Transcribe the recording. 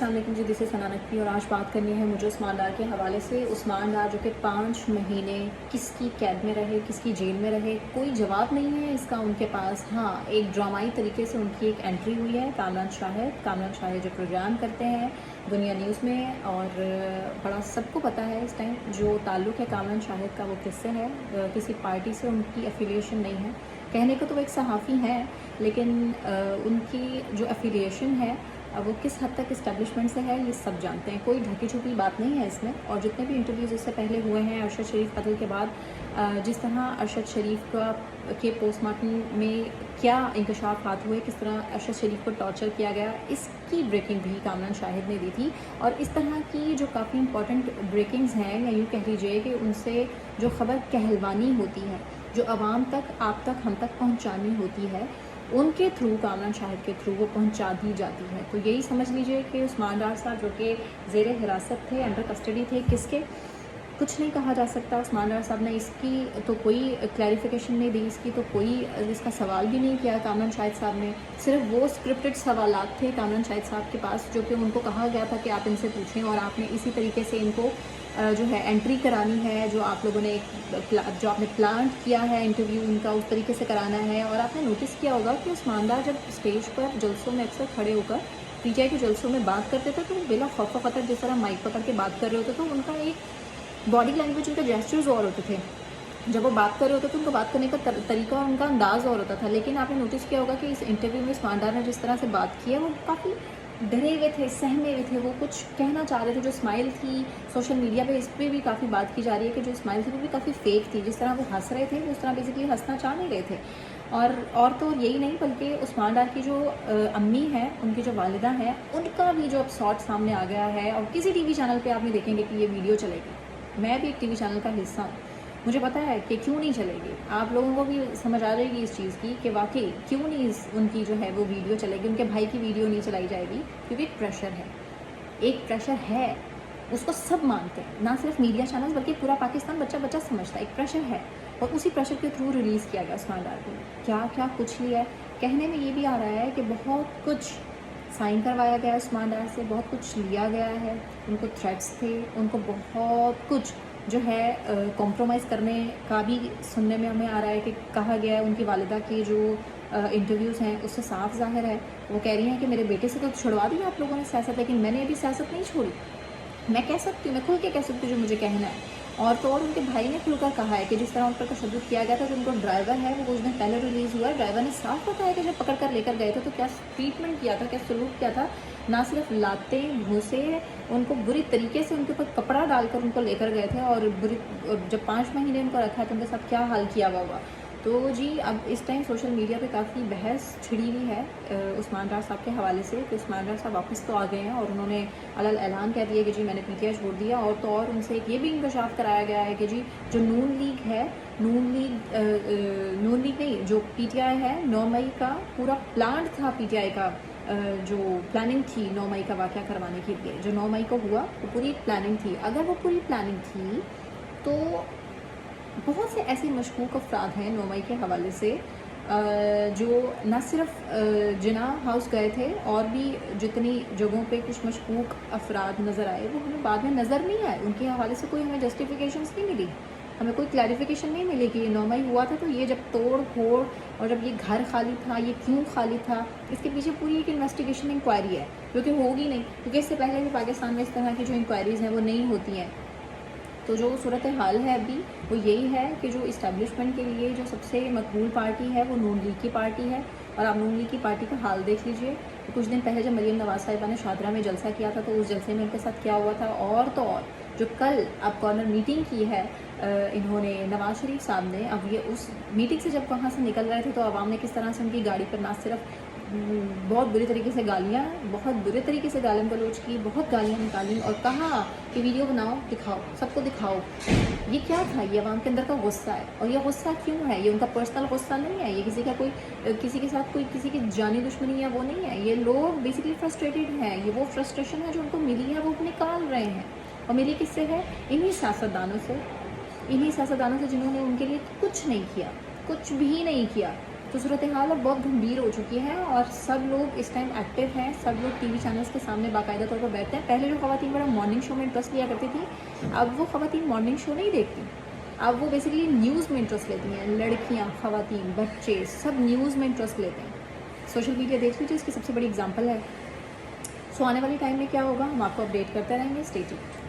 السلام علیکم جی، دس از سنا نقوی اور آج بات کرنی ہے مجھے عثمان ڈار کے حوالے سے۔ عثمان ڈار جو کہ 5 مہینے کس کی قید میں رہے، کس کی جیل میں رہے، کوئی جواب نہیں ہے اس کا ان کے پاس۔ ہاں، ایک ڈرامائی طریقے سے ان کی ایک انٹری ہوئی ہے کامران شاہد جو پروگرام کرتے ہیں دنیا نیوز میں، اور بڑا سب کو پتہ ہے اس ٹائم جو تعلق ہے کامران شاہد کا وہ کس سے ہے، کسی پارٹی سے ان کی افیلیشن نہیں ہے۔ کہنے کو تو وہ ایک صحافی ہیں، لیکن ان کی جو افیلیشن ہے وہ کس حد تک اسٹیبلشمنٹ سے ہے یہ سب جانتے ہیں، کوئی ڈھکی چھپی بات نہیں ہے اس میں۔ اور جتنے بھی انٹرویوز اس سے پہلے ہوئے ہیں ارشد شریف قتل کے بعد، جس طرح ارشد شریف کے پوسٹ مارٹم میں کیا انکشافات ہوئے، کس طرح ارشد شریف کو ٹارچر کیا گیا، اس کی بریکنگ بھی کامران شاہد نے دی تھی۔ اور اس طرح کی جو کافی امپورٹنٹ بریکنگز ہیں، یا یوں کہہ لیجیے کہ ان سے جو خبر کہلوانی ہوتی ہے، جو عوام تک، آپ تک، ہم تک پہنچانی ہوتی ہے، ان کے تھرو، کامران شاہد کے تھرو وہ پہنچا دی جاتی ہے۔ تو یہی سمجھ لیجئے کہ عثمان ڈار صاحب جو کہ زیر حراست تھے، انڈر کسٹڈی تھے، کس کے کچھ نہیں کہا جا سکتا۔ عثمان ڈار صاحب نے اس کی تو کوئی کلیریفیکیشن نہیں دی، اس کی تو کوئی اس کا سوال بھی نہیں کیا کامران شاہد صاحب نے۔ صرف وہ اسکرپٹڈ سوالات تھے کامران شاہد صاحب کے پاس جو کہ ان کو کہا گیا تھا کہ آپ ان سے پوچھیں، اور آپ نے اسی طریقے سے ان کو جو ہے انٹری کرانی ہے، جو آپ لوگوں نے جو آپ نے پلانٹ کیا ہے انٹرویو ان کا، اس طریقے سے کرانا ہے۔ اور آپ نے نوٹس کیا ہوگا کہ عثمان ڈار جب اسٹیج پر جلسوں میں اکثر کھڑے ہو کر پی ٹی آئی کے جلسوں میں بات کرتے تھے تو وہ بلا خوف و خطر جس طرح مائک پکڑ کے بات کر رہے ہوتے تو ان کا ایک باڈی لینگویج، ان کا جیسچرز اور ہوتے تھے، جب وہ بات کر رہے ہوتے تو ان کو بات کرنے کا طریقہ اور ان کا انداز اور ہوتا تھا۔ لیکن آپ نے نوٹس کیا ہوگا کہ اس انٹرویو میں عثمان ڈار نے جس طرح سے بات کی ہے وہ کافی ڈرے ہوئے تھے، سہمے ہوئے تھے، وہ کچھ کہنا چاہ رہے تھے۔ جو اسمائل تھی سوشل میڈیا پہ، اس پہ بھی کافی بات کی جا رہی ہے کہ جو اسمائل تھی وہ بھی کافی فیک تھی، جس طرح وہ ہنس رہے تھے وہ اس طرح بیسیکلی ہنسنا چاہ نہیں رہے تھے۔ اور تو یہی نہیں بلکہ عثمان ڈار کی جو امی ہیں، ان کی جو والدہ ہیں، ان کا بھی جو اب سارٹ سامنے آ گیا ہے، اور کسی ٹی وی چینل پہ آپ نے دیکھیں گے کہ یہ ویڈیو چلے گی۔ میں بھی ایک ٹی وی چینل کا حصہ ہوں، مجھے پتہ ہے کہ کیوں نہیں چلے گی، آپ لوگوں کو بھی سمجھ آ جائے گی اس چیز کی کہ واقعی کیوں نہیں ان کی جو ہے وہ ویڈیو چلے گی، ان کے بھائی کی ویڈیو نہیں چلائی جائے گی، کیونکہ ایک پریشر ہے، اس کو سب مانتے ہیں، نہ صرف میڈیا چینلز بلکہ پورا پاکستان بچہ سمجھتا ہے، ایک پریشر ہے، اور اسی پریشر کے تھرو ریلیز کیا گیا عثمان ڈار کو۔ کیا کچھ لیا ہے، کہنے میں یہ بھی آ رہا ہے کہ بہت کچھ سائن کروایا گیا عثمان ڈار سے، بہت کچھ لیا گیا ہے، ان کو تھریٹس تھے، ان کو بہت کچھ جو ہے کمپرومائز کرنے کا بھی سننے میں ہمیں آ رہا ہے کہ کہا گیا ہے۔ ان کی والدہ کی جو انٹرویوز ہیں اس سے صاف ظاہر ہے، وہ کہہ رہی ہیں کہ میرے بیٹے سے تو چھڑوا دیا آپ لوگوں نے سیاست، لیکن میں نے ابھی سیاست نہیں چھوڑی، میں کہہ سکتی ہوں، میں کھل کے کہہ سکتی ہوں جو مجھے کہنا ہے۔ اور تو اور ان کے بھائی نے کھل کر کہا ہے کہ جس طرح ان پر تشدد کیا گیا تھا، جو ان کو ڈرائیور ہے وہ کچھ دن پہلے ریلیز ہوا ہے، ڈرائیور نے صاف بتایا کہ جب پکڑ کر لے کر گئے تھے تو کیا ٹریٹمنٹ کیا تھا، کیا سلوک کیا تھا، نہ صرف لاتے گھوسے ان کو بری طریقے سے ان کے اوپر کپڑا ڈال کر ان کو لے کر گئے تھے، اور جب 5 مہینے ان کو رکھا تو ان کے ساتھ کیا حال کیا ہوا ہوگا۔ تو جی اب اس ٹائم سوشل میڈیا پہ کافی بحث چھڑی ہوئی ہے عثمان ڈار صاحب کے حوالے سے کہ عثمان ڈار صاحب واپس تو آ گئے ہیں، اور انہوں نے علل اعلان کہہ دیا کہ جی میں نے پی ٹی آئی چھوڑ دیا۔ اور تو اور ان سے یہ بھی انکشاف کرایا گیا ہے کہ جی جو نون لیگ ہے، نون لیگ نہیں، جو پی ٹی آئی ہے، 9 مئی کا پورا پلانٹ تھا پی ٹی آئی کا، جو پلاننگ تھی 9 مئی کا واقعہ کروانے کے لیے، جو 9 مئی کو ہوا وہ پوری پلاننگ تھی۔ اگر وہ پوری پلاننگ تھی تو بہت سے ایسے مشکوک افراد ہیں 9 مئی کے حوالے سے جو نہ صرف جناح ہاؤس گئے تھے، اور بھی جتنی جگہوں پہ کچھ مشکوک افراد نظر آئے وہ ہمیں بعد میں نظر نہیں آئے، ان کے حوالے سے کوئی ہمیں جسٹیفیکیشنز نہیں ملی، ہمیں کوئی کلیریفیکیشن نہیں ملی کہ یہ 9 مئی ہوا تھا تو یہ جب توڑ پھوڑ اور جب یہ گھر خالی تھا یہ کیوں خالی تھا، اس کے پیچھے پوری ایک انویسٹیگیشن انکوائری ہے جو کہ ہوگی نہیں، کیونکہ اس سے پہلے بھی پاکستان میں اس طرح کی جو انکوائریز ہیں وہ نہیں ہوتی ہیں۔ تو جو صورتحال ہے ابھی وہ یہی ہے کہ جو اسٹیبلشمنٹ کے لیے جو سب سے مقبول پارٹی ہے وہ نون لیگ کی پارٹی ہے، اور آپ نون لیگ کی پارٹی کا حال دیکھ لیجئے۔ کچھ دن پہلے جب مریم نواز صاحبہ نے شاہدرہ میں جلسہ کیا تھا تو اس جلسے میں ان کے ساتھ کیا ہوا تھا، اور تو اور جو کل اب کارنر میٹنگ کی ہے انہوں نے نواز شریف صاحب نے، اب یہ اس میٹنگ سے جب وہاں سے نکل رہے تھے تو عوام نے کس طرح سے ان کی گاڑی پر نہ صرف بہت بری طریقے سے گالیاں، بہت برے طریقے سے گالم گلوچ کی، بہت گالیاں نکالی، اور کہا کہ ویڈیو بناؤ، دکھاؤ، سب کو دکھاؤ۔ یہ کیا تھا؟ یہ عوام کے اندر کا غصہ ہے، اور یہ غصہ کیوں ہے؟ یہ ان کا پرسنل غصہ نہیں ہے، یہ کسی کا کوئی کسی کے ساتھ کوئی کسی کی جانی دشمنی ہے وہ نہیں ہے، یہ لوگ بیسیکلی فرسٹریٹڈ ہیں، یہ وہ فرسٹریشن ہے جو ان کو ملی ہے وہ نکال رہے ہیں، اور ملی کس سے ہے؟ انہی سیاستدانوں سے جنہوں نے ان کے لیے کچھ نہیں کیا، کچھ بھی نہیں کیا۔ تو صورتحال اب بہت گھمبیر ہو چکی ہے اور سب لوگ اس ٹائم ایکٹیو ہیں، سب لوگ ٹی وی چینلز کے سامنے باقاعدہ طور پر بیٹھتے ہیں. پہلے جو خواتین بڑا مارننگ شو میں انٹرسٹ لیا کرتی تھی، اب وہ خواتین مارننگ شو نہیں دیکھتی، اب وہ بیسیکلی نیوز میں انٹرسٹ لیتی ہیں. لڑکیاں، خواتین، بچے سب نیوز میں انٹرسٹ لیتے ہیں. سوشل میڈیا دیکھ لیجیے اس کی سب سے بڑی اگزامپل ہے. سو آنے والے ٹائم میں کیا ہوگا ہم آپ کو اپڈیٹ کرتے رہیں گے. Stay tuned.